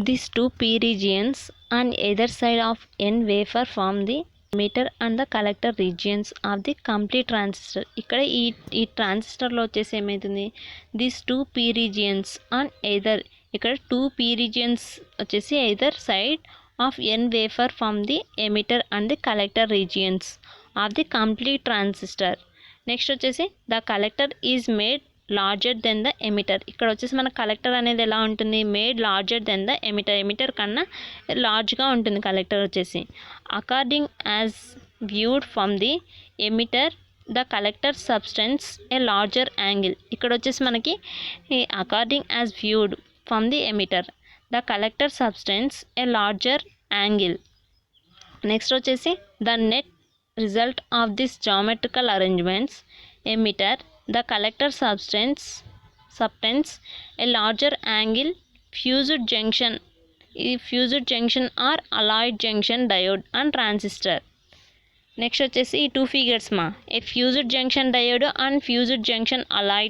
these two p regions on either side of n wafer form the emitter and the collector regions of the complete transistor. ఇక్కడ ఈ ట్రాన్సిస్టర్లో వచ్చేసి ఏమవుతుంది, these two p regions on either, ఇక్కడ 2 p regions వచ్చేసి either side of n wafer form the emitter and the collector regions of the complete transistor. Next వచ్చేసి the collector is made larger than the emitter. ఇక్కడ వచ్చేసి మన collector అనేది ఎలా ఉంటుంది, made larger than the emitter. Emitter కన్నా లార్జ్గా ఉంటుంది కలెక్టర్ వచ్చేసి. According as viewed from the emitter the collector subtends a larger angle. ఇక్కడ వచ్చేసి మనకి according as viewed from the emitter the collector subtends a larger angle. Next వచ్చేసి the net result of this geometrical arrangements emitter the collector substance a larger angle fused junction or alloyed junction diode and transistor. Next వచ్చేసి ఈ 2 figures A fused junction diode and fused junction Alai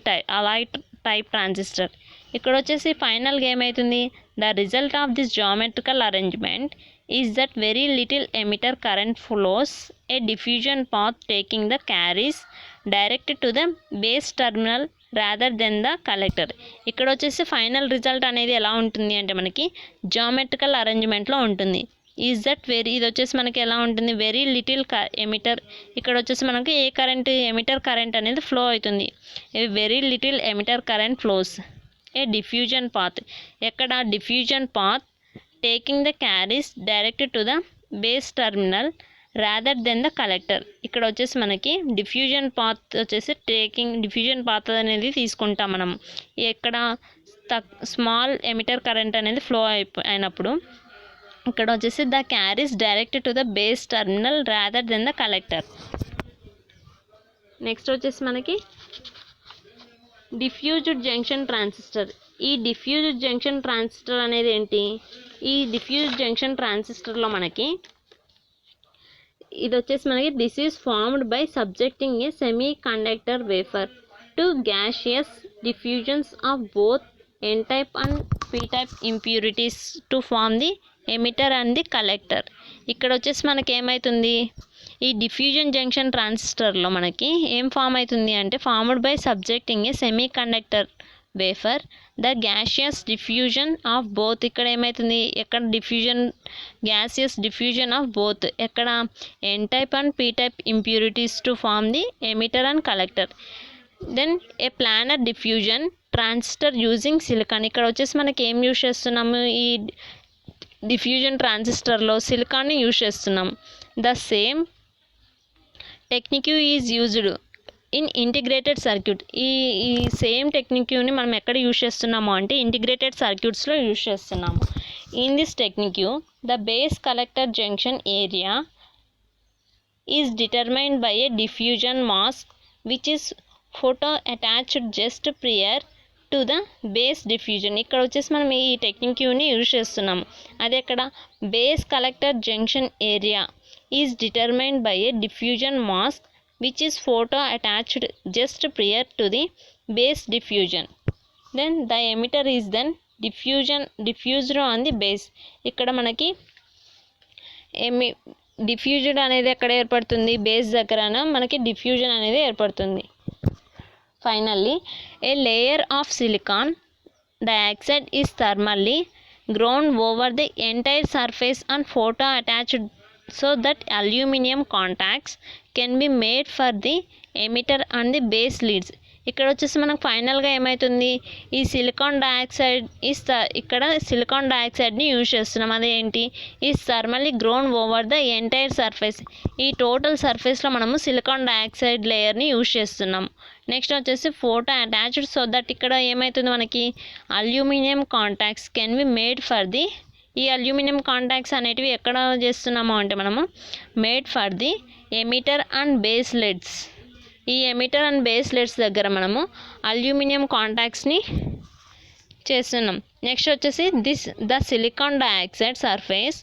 type transistor. ఇక్కడ వచ్చేసి ఫైనల్గా ఏమవుతుంది, the result of this geometrical arrangement is that very little emitter current flows a diffusion path taking the carriers direct to the base terminal rather than the collector. ఇక్కడ వచ్చేసి final result అనేది ఎలా ఉంటుంది అంటే మనకి జామెట్రికల్ అరేంజ్మెంట్లో ఉంటుంది. Is that very, ఇది వచ్చేసి మనకి ఎలా ఉంటుంది, వెరీ లిటిల్ ఎమిటర్. ఇక్కడ వచ్చేసి మనకి ఏ కరెంట్, ఎమిటర్ కరెంట్ అనేది ఫ్లో అవుతుంది. Very little emitter current flows a diffusion path. ఎక్కడ diffusion path taking the carriers direct to the base terminal rather than the collector. ఇక్కడ వచ్చేసి మనకి డిఫ్యూజన్ పాత్ వచ్చేసి డిఫ్యూజన్ పాత్ అనేది తీసుకుంటాం మనం. ఎక్కడ స్మాల్ ఎమిటర్ కరెంట్ అనేది ఫ్లో అయినప్పుడు ఇక్కడ వచ్చేసి the carriers direct to the base terminal rather than the collector. Next వచ్చేసి మనకి డిఫ్యూజ్డ్ జంక్షన్ ట్రాన్సిస్టర్. ఈ డిఫ్యూజ్డ్ జంక్షన్ ట్రాన్సిస్టర్ అనేది ఏంటి, ఈ డిఫ్యూజ్డ్ జంక్షన్ ట్రాన్సిస్టర్లో మనకి ఇది వచ్చేసి మనకి this is formed by subjecting a semi conductor wafer to gaseous diffusions of both N type and P type impurities to form the emitter and the collector. ఇక్కడ వచ్చేసి మనకి ఏమవుతుంది, ఈ డిఫ్యూజన్ జంక్షన్ ట్రాన్సిస్టర్లో మనకి ఏం ఫామ్ అవుతుంది అంటే formed by subjecting a semi conductor wafer the gaseous diffusion of both. ఇక్కడ ఏమవుతుంది, ఎక్కడ diffusion, gaseous diffusion of both, ఎక్కడ N type and P type impurities to form the emitter and collector. Then a planar diffusion transistor using silicon. ఇక్కడ వచ్చేసి మనకి ఏం use చేస్తున్నాము, ఈ డిఫ్యూజన్ ట్రాన్సిస్టర్లో సిలికాన్ని యూజ్ చేస్తున్నాం. The same technique is used in integrated circuit. ఈ సేమ్ టెక్నిక్ని మనం ఎక్కడ యూజ్ చేస్తున్నాము అంటే ఇంటిగ్రేటెడ్ సర్క్యూట్స్లో యూజ్ చేస్తున్నాము. In this technique the base collector junction area is determined by A diffusion mask which is photo attached just prior to the base diffusion. ఇక్కడ వచ్చేసి మనం ఈ టెక్నిక్ని యూజ్ చేస్తున్నాము. అది ఎక్కడ base collector junction area is determined by A diffusion mask which is photo attached just prior to the base diffusion. Then the emitter is then diffused on the base. ఇక్కడ మనకి diffused అనేది ఎక్కడ ఏర్పడుతుంది, base దగ్గరన మనకి diffusion అనేది ఏర్పడుతుంది. Finally A layer of silicon dioxide is thermally grown over the entire surface and photo attached so that aluminum contacts can be made for the emitter and the base leads. ఇక్కడ వచ్చేసి మనకు ఫైనల్గా ఏమవుతుంది, ఈ silicon dioxide ఇక్కడ silicon డయాక్సైడ్ని use చేస్తున్నాం. అదేంటి, ఈ thermally grown over the entire surface. ఈ టోటల్ సర్ఫేస్లో మనము సిలికాన్ డయాక్సైడ్ లేయర్ని యూజ్ చేస్తున్నాం. నెక్స్ట్ వచ్చేసి ఫోటో అటాచ్డ్ సో దట్ ఇక్కడ ఏమవుతుంది మనకి aluminium contacts can be made for the, ఈ అల్యూమినియం కాంటాక్ట్స్ అనేటివి ఎక్కడ చేస్తున్నాము అంటే మనము made for the emitter and base let's. ఈ ఎమిటర్ అండ్ బేస్ లెడ్స్ దగ్గర మనము అల్యూమినియం కాంటాక్ట్స్ని చేస్తున్నాం. నెక్స్ట్ వచ్చేసి the silicon dioxide surface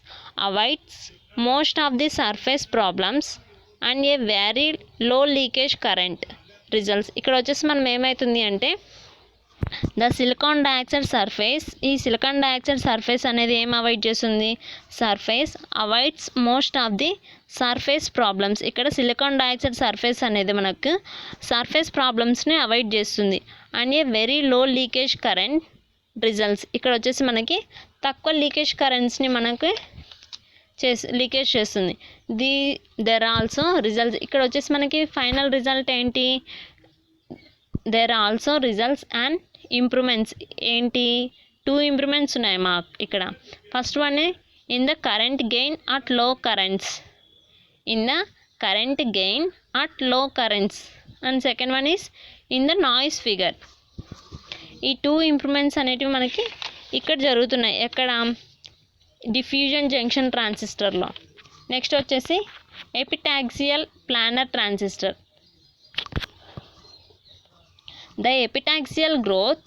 avoids most of the surface problems and a very low leakage current results. ఇక్కడ వచ్చేసి మనం ఏమవుతుంది అంటే ద సిలికాన్ డయాక్సైడ్ సర్ఫేస్, ఈ సిలికాన్ డయాక్సైడ్ సర్ఫేస్ అనేది ఏం అవాయిడ్ చేస్తుంది, surface avoids most of the surface problems. ఇక్కడ సిలికాన్ డయాక్సైడ్ సర్ఫేస్ అనేది మనకు సర్ఫేస్ ప్రాబ్లమ్స్ని అవాయిడ్ చేస్తుంది. And a very low leakage current results, ఇక్కడ వచ్చేసి మనకి తక్కువ లీకేజ్ కరెంట్స్ని మనకి లీకేజ్ చేస్తుంది. దెర్ ఆల్సో రిజల్ట్స్, ఇక్కడ వచ్చేసి మనకి ఫైనల్ రిజల్ట్ ఏంటి, there also results and improvements. ఏంటి, 2 ఇంప్రూవ్మెంట్స్ ఉన్నాయి మాకు ఇక్కడ. First one in the current gain at low currents, in the current gain at low currents. And second one is in the noise figure. ఈ 2 improvements అనేటివి మనకి ఇక్కడ జరుగుతున్నాయి. ఎక్కడ, డిఫ్యూజన్ జంక్షన్ ట్రాన్సిస్టర్లో. నెక్స్ట్ వచ్చేసి epitaxial planar transistor. The epitaxial growth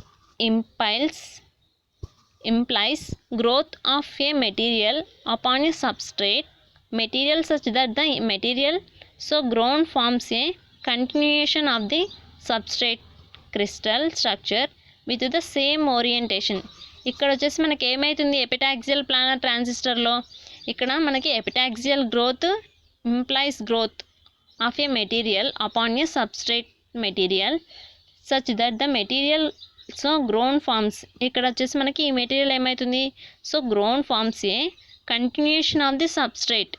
implies growth of a material upon a substrate material such that the material so grown forms a continuation of the substrate crystal structure with the same orientation. ఇక్కడ వచ్చేసి మనకి ఏమవుతుంది epitaxial planar ట్రాన్సిస్టర్లో, ఇక్కడ మనకి epitaxial growth implies growth of a material upon a substrate material such that the material so grown forms. ఇక్కడ వచ్చేసి మనకి ఈ మెటీరియల్ ఏమవుతుంది, so grown forms a continuation of the substrate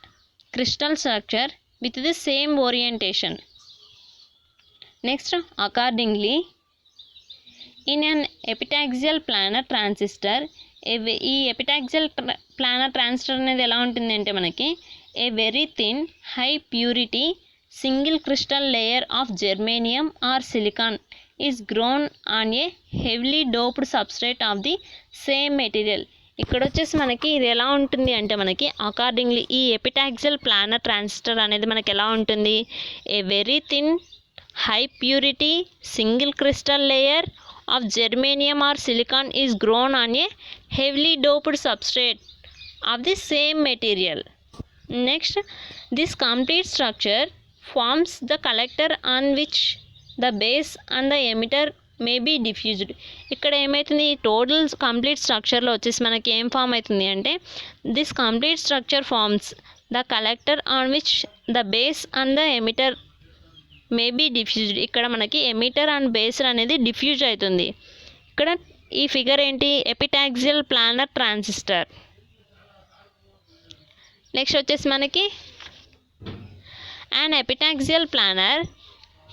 crystal structure with the same orientation. Next accordingly in an epitaxial planar transistor, ఈ epitaxial planar transistor అనేది ఎలా ఉంటుంది అంటే మనకి a very thin high purity single crystal layer of germanium or silicon is grown on a heavily doped substrate of the same material. ఇక్కడ వచ్చేసి మనకి ఇది ఎలా ఉంటుంది అంటే మనకి అకార్డింగ్లీ ఈ ఎపిటాక్సియల్ ప్లానర్ ట్రాన్సిస్టర్ అనేది మనకి ఎలా ఉంటుంది, ఏ very thin high purity single crystal layer of germanium or silicon is grown on a heavily doped substrate of the same material. Next, this complete structure forms the collector on which the base and the emitter may be diffused. ఇక్కడ ఏమవుతుంది, total complete స్ట్రక్చర్లో వచ్చేసి మనకి ఏం form అవుతుంది అంటే this complete structure forms the collector on which the base and the emitter may be diffused. ఇక్కడ మనకి emitter and బేసర్ అనేది డిఫ్యూజ్ అవుతుంది. ఇక్కడ ఈ ఫిగర్ ఏంటి, ఎపిటాక్సియల్ ప్లానర్ ట్రాన్సిస్టర్. నెక్స్ట్ వచ్చేసి మనకి అండ్ ఎపిటాక్సియల్ ప్లానర్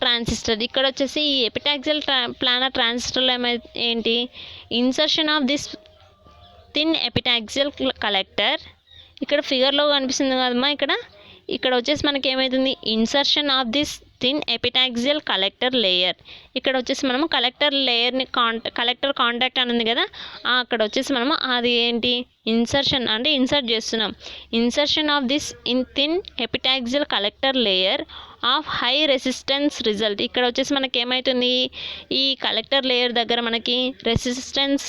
ట్రాన్సిస్టర్. ఇక్కడ వచ్చేసి ఈ ఎపిటాక్సియల్ ప్లానర్ ట్రాన్సిస్టర్లో ఏంటి, insertion of this thin epitaxial collector. ఇక్కడ ఫిగర్లో కనిపిస్తుంది కదమ్మా, ఇక్కడ వచ్చేసి మనకి ఏమవుతుంది, insertion of this thin epitaxial collector layer. ఇక్కడ వచ్చేసి మనము కలెక్టర్ లేయర్ని కలెక్టర్ కాంటాక్ట్ అని ఉంది కదా, అక్కడ వచ్చేసి మనము అది ఏంటి ఇన్సర్షన్ అంటే ఇన్సర్ట్ చేస్తున్నాం. Insertion of this in thin epitaxial collector layer of high resistance result. ఇక్కడ వచ్చేసి మనకి ఏమవుతుంది, ఈ కలెక్టర్ లేయర్ దగ్గర మనకి రెసిస్టెన్స్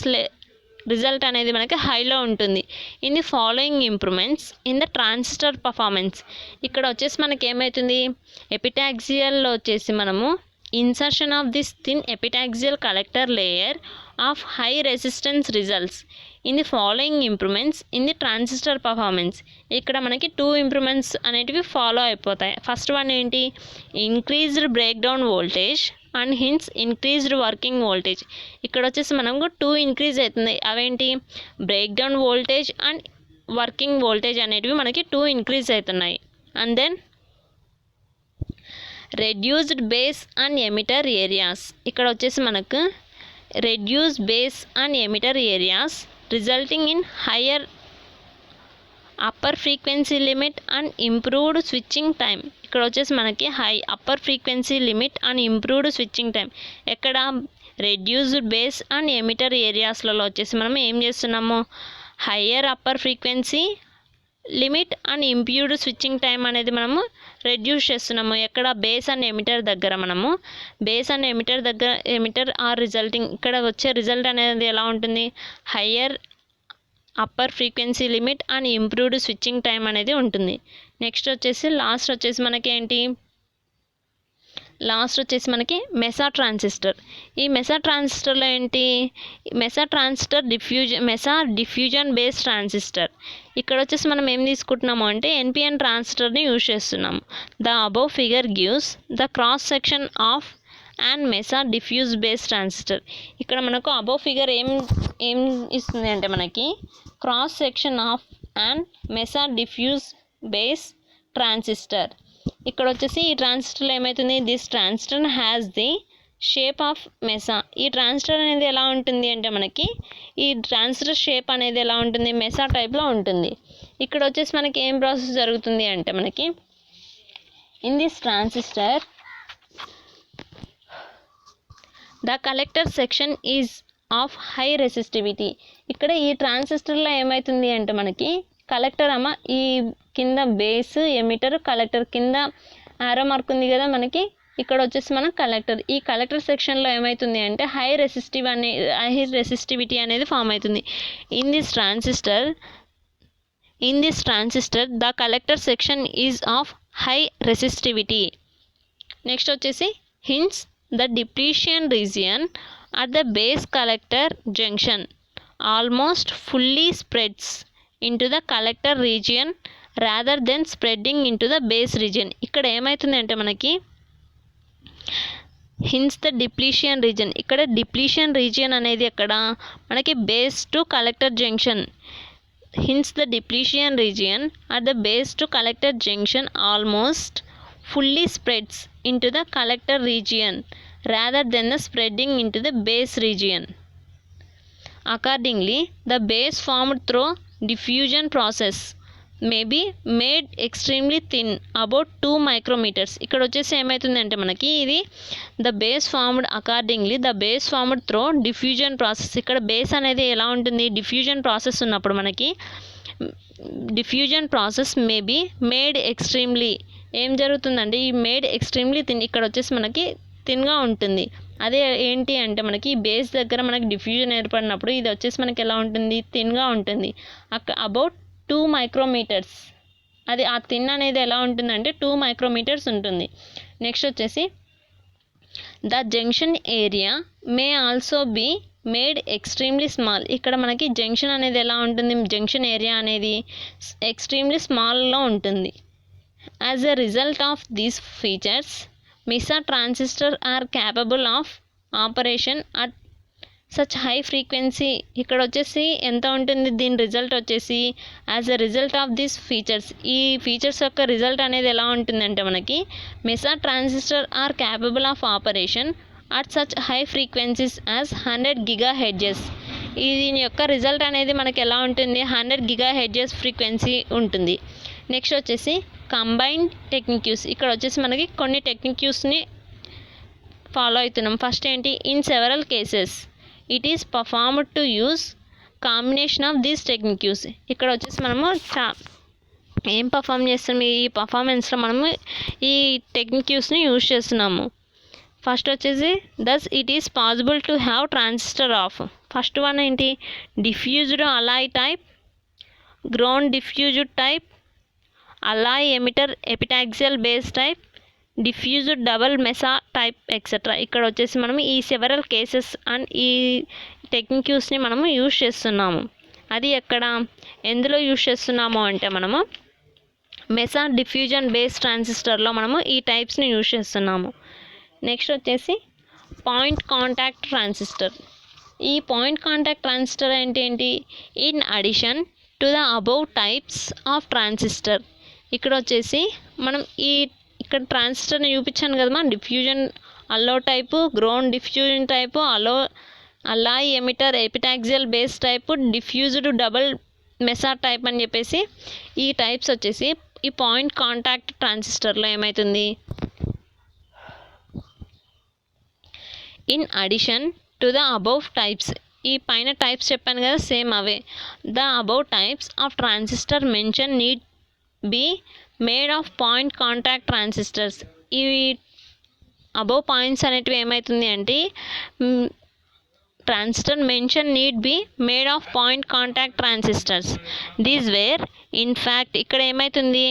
రిజల్ట్ అనేది మనకి హైలో ఉంటుంది. In the following improvements in the transistor performance. ఇక్కడ వచ్చేసి మనకి ఏమవుతుంది, ఎపిటాక్సియల్లో వచ్చేసి మనము insertion of this thin epitaxial collector layer of high resistance results in the following improvements in the transistor performance. ఇక్కడ మనకి 2 ఇంప్రూవ్మెంట్స్ అనేటివి ఫాలో అయిపోతాయి. ఫస్ట్ వన్ ఏంటి, increased breakdown voltage and hence increased working voltage. ఇక్కడ వచ్చేసి మనకు 2 increase అవుతుంది. అవేంటి, breakdown voltage and working voltage అనేటివి మనకి 2 ఇంక్రీజ్ అవుతున్నాయి. And then reduced base and emitter areas. ఇక్కడ వచ్చేసి మనకు reduce base and emitter areas resulting in higher upper frequency limit and improved switching time. ఇక్కడ వచ్చేసి మనకి high upper frequency limit and improved switching time. ఎక్కడ, reduced base and emitter ఏరియాస్లలో వచ్చేసి మనం ఏం చేస్తున్నాము, higher upper frequency limit and improved switching time అనేది మనము రెడ్యూస్ చేస్తున్నాము. ఎక్కడ, బేస్ అండ్ ఎమిటర్ దగ్గర మనము బేస్ అండ్ ఎమిటర్ దగ్గర ఎమిటర్ ఆర్ రిజల్టింగ్ ఇక్కడ వచ్చే రిజల్ట్ అనేది ఎలా ఉంటుంది, higher upper frequency limit and improved switching time అనేది ఉంటుంది. నెక్స్ట్ వచ్చేసి లాస్ట్ వచ్చేసి మనకి ఏంటి, లాస్ట్ వచ్చేసి మనకి మెసా ట్రాన్సిస్టర్. ఈ మెసా ట్రాన్సిస్టర్లో ఏంటి, mesa transistor mesa diffusion based transistor. ఇక్కడ వచ్చేసి మనం ఏం తీసుకుంటున్నాము అంటే ఎన్పిఎన్ ట్రాన్సిస్టర్ని యూజ్ చేస్తున్నాము. The above figure gives the cross section of and mesa diffuse base transistor. ఇక్కడ మనకు అబోవ్ ఫిగర్ ఏం ఇస్తుంది అంటే మనకి cross section of and mesa diffuse base transistor. ఇక్కడ వచ్చేసి ఈ ట్రాన్సిస్టర్లో ఏమవుతుంది, this transistor has the shape of mesa. ఈ ట్రాన్సిస్టర్ అనేది ఎలా ఉంటుంది అంటే మనకి ఈ ట్రాన్సిస్టర్ షేప్ అనేది ఎలా ఉంటుంది, మెసా టైప్లో ఉంటుంది. ఇక్కడ వచ్చేసి మనకి ఏం ప్రాసెస్ జరుగుతుంది అంటే మనకి in this transistor the collector section is of high resistivity. ఇక్కడ ఈ ట్రాన్సిస్టర్లో ఏమవుతుంది అంటే మనకి కలెక్టర్ ఈ కింద బేస్ ఎమిటర్ కలెక్టర్ కింద ఆరో మార్క్ ఉంది కదా మనకి, ఇక్కడ వచ్చేసి మన కలెక్టర్. ఈ కలెక్టర్ సెక్షన్లో ఏమవుతుంది అంటే హై రెసిస్టివిటీ అనేది ఫామ్ అవుతుంది. In this transistor the collector section is of high resistivity. Next వచ్చేసి hence the depletion region at the base collector junction almost fully spreads into the collector region rather than spreading into the base region. ఇక్కడ ఏమవుతుంది అంటే మనకి hence the depletion region. ఇక్కడ depletion region అనేది ఎక్కడ మనకి base to collector junction. Hence the depletion region at the base to collector junction almost fully spreads into the collector region rather than the spreading into the base region. Accordingly, the base formed through diffusion process may be made extremely thin, about 2 micrometers. ఇక్కడ వచ్చేసి ఏమవుతుందంటే మనకి ఇది the base formed through diffusion process. ఇక్కడ base అనేది ఎలా ఉంటుంది, diffusion process ఉన్నప్పుడు మనకి diffusion process may be made extremely ఏం జరుగుతుందంటే ఈ మేడ్ ఎక్స్ట్రీమ్లీ థిన్. ఇక్కడ వచ్చేసి మనకి థిన్గా ఉంటుంది. అదే ఏంటి అంటే మనకి బేస్ దగ్గర మనకి డిఫ్యూజన్ ఏర్పడినప్పుడు ఇది వచ్చేసి మనకి ఎలా ఉంటుంది, థిన్గా ఉంటుంది. About 2 micrometres. అది ఆ థిన్ అనేది ఎలా ఉంటుందంటే 2 మైక్రోమీటర్స్ ఉంటుంది. నెక్స్ట్ వచ్చేసి the junction area may also be made extremely small. ఇక్కడ మనకి జంక్షన్ అనేది ఎలా ఉంటుంది, జంక్షన్ ఏరియా అనేది ఎక్స్ట్రీమ్లీ స్మాల్లో ఉంటుంది. As a result of these features mesa transistor are capable of operation at such high frequency. ఇక్కడ వచ్చేసి ఎంత ఉంటుంది, దీని రిజల్ట్ వచ్చేసి as a result of this features. ఈ ఫీచర్స్ యొక్క రిజల్ట్ అనేది ఎలా ఉంటుందంటే మనకి mesa transistor are capable of operation at such high frequencies as 100 GHz. దీని యొక్క రిజల్ట్ అనేది మనకి ఎలా ఉంటుంది, 100 GHz ఫ్రీక్వెన్సీ ఉంటుంది. నెక్స్ట్ వచ్చేసి కంబైన్డ్ టెక్నిక్యూస్. ఇక్కడ వచ్చేసి మనకి కొన్ని టెక్నిక్యూస్ని ఫాలో అవుతున్నాం. ఫస్ట్ ఏంటి, in several cases it is performed to use combination of these techniques. ఇక్కడ వచ్చేసి మనము ఏం పర్ఫామ్ చేస్తున్నాం, ఈ పర్ఫార్మెన్స్లో మనము ఈ టెక్నిక్యూస్ని యూజ్ చేస్తున్నాము. ఫస్ట్ వచ్చేసి thus it is possible to have transistor of. First one ఏంటి, diffused alloy type, ground diffused type, alloy emitter epitaxial base type, diffused double mesa type etcetera. ఇక్కడ వచ్చేసి మనం ఈ సెవరల్ కేసెస్ అండ్ ఈ టెక్నిక్యూస్ని మనము use చేస్తున్నాము. అది ఎందులో యూజ్ చేస్తున్నాము అంటే మనము మెసా డిఫ్యూజన్ బేస్ ట్రాన్సిస్టర్లో మనము ఈ టైప్స్ని యూజ్ చేస్తున్నాము. నెక్స్ట్ వచ్చేసి పాయింట్ కాంటాక్ట్ ట్రాన్సిస్టర్. ఈ పాయింట్ కాంటాక్ట్ ట్రాన్సిస్టర్ ఏంటి, in addition to the above types of transistor. ఇక్కడ వచ్చేసి మనం ఇక్కడ ట్రాన్సిస్టర్ని చూపించాను కదా, మన diffusion alloy type, ground diffusion type, alloy emitter epitaxial base type, diffused double mesa type అని చెప్పేసి ఈ టైప్స్ వచ్చేసి ఈ పాయింట్ కాంటాక్ట్ ట్రాన్సిస్టర్లో ఏమవుతుంది, in addition to the above types. ఈ పైన టైప్స్ చెప్పాను కదా, సేమ్ అవే. The above types of transistor mention need be made of point contact transistors. ఈ అబౌవ్ పాయింట్స్ అనేటివి ఏమవుతుంది అంటే transistor mention need be made of point contact transistors. These were in fact ఇక్కడ ఏమవుతుంది,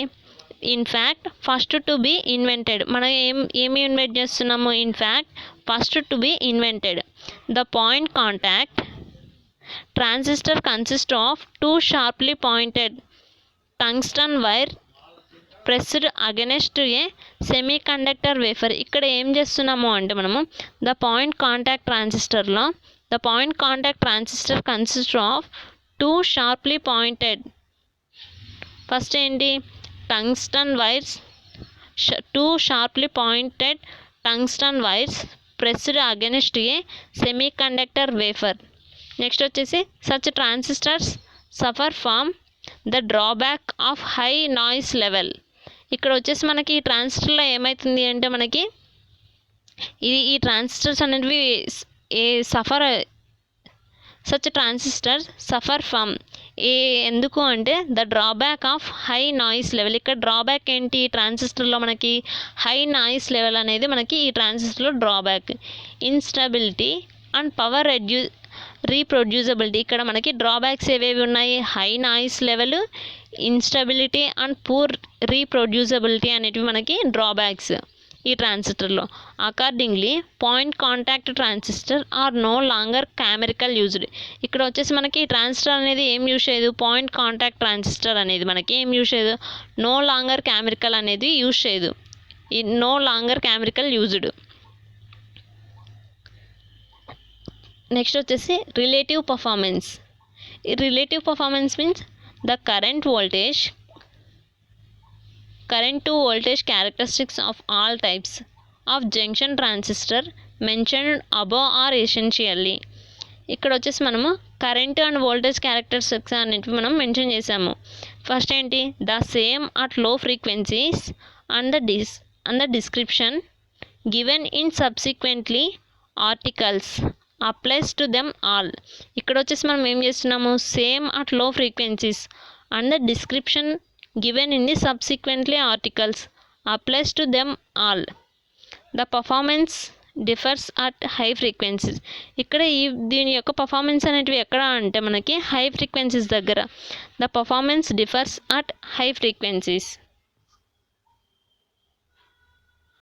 in fact first to be invented. మనం ఏమి invent చేస్తున్నాము? In fact first to be invented. The point contact transistor consist of 2 sharply pointed tungsten wire pressed against a semi conductor wafer. ఇక్కడ ఏం చేస్తున్నాము అంటే మనము ద పాయింట్ కాంటాక్ట్ ట్రాన్సిస్టర్లో the point contact transistor consist of 2 sharply pointed, first ఏంటి, tungsten wires, 2 sharply pointed tungsten wires pressed against a semi conductor wafer. Next వచ్చేసి such transistors suffer from the drawback of high noise level. ఇక్కడ వచ్చేసి మనకి ఈ ట్రాన్సిస్టర్లో ఏమవుతుంది అంటే మనకి ఈ ట్రాన్సిస్టర్స్ అనేవి సచ్ ట్రాన్సిస్టర్ సఫర్ ఫ్రమ్ ఎందుకు అంటే the drawback of high noise level. ఇక్కడ డ్రాబ్యాక్ ఏంటి, ట్రాన్సిస్టర్లో మనకి హై నాయిస్ లెవెల్ అనేది మనకి ఈ ట్రాన్సిస్టర్లో drawback. Instability and power reproducibility. ఇక్కడ మనకి డ్రాబ్యాక్స్ ఏవేవి ఉన్నాయి, high noise level, instability and poor reproducibility అనేటివి మనకి డ్రాబ్యాక్స్ ఈ ట్రాన్సిస్టర్లో. Accordingly point contact transistor are no longer chemical used. ఇక్కడ వచ్చేసి మనకి ట్రాన్సిస్టర్ అనేది ఏం యూజ్ చేయదు, పాయింట్ కాంటాక్ట్ ట్రాన్సిస్టర్ అనేది మనకి ఏం యూజ్ చేయదు, నో లాంగర్ కెమికల్ అనేది యూజ్ చేయదు, ఈ no longer chemical used. Next వచ్చేసి రిలేటివ్ పర్ఫార్మెన్స్. ఈ relative performance means the current to voltage characteristics of all types of junction transistor mentioned above are essentially. ఇక్కడ వచ్చేసి మనము కరెంట్ అండ్ వోల్టేజ్ క్యారెక్టరిస్టిక్స్ అనేటివి మనం మెన్షన్ చేసాము. ఫస్ట్ ఏంటి, the same at లో frequencies and the description given in subsequently articles applies to them all. ఇక్కడ వచ్చేసి మనం ఏం చేస్తున్నాము, సేమ్ అట్ లో frequencies and the description given in the subsequently articles applies to them all. The performance differs at high frequencies. ఇక్కడ దీని యొక్క performance అనేటివి ఎక్కడ అంటే మనకి హై ఫ్రీక్వెన్సీస్ దగ్గర. The performance differs at high frequencies.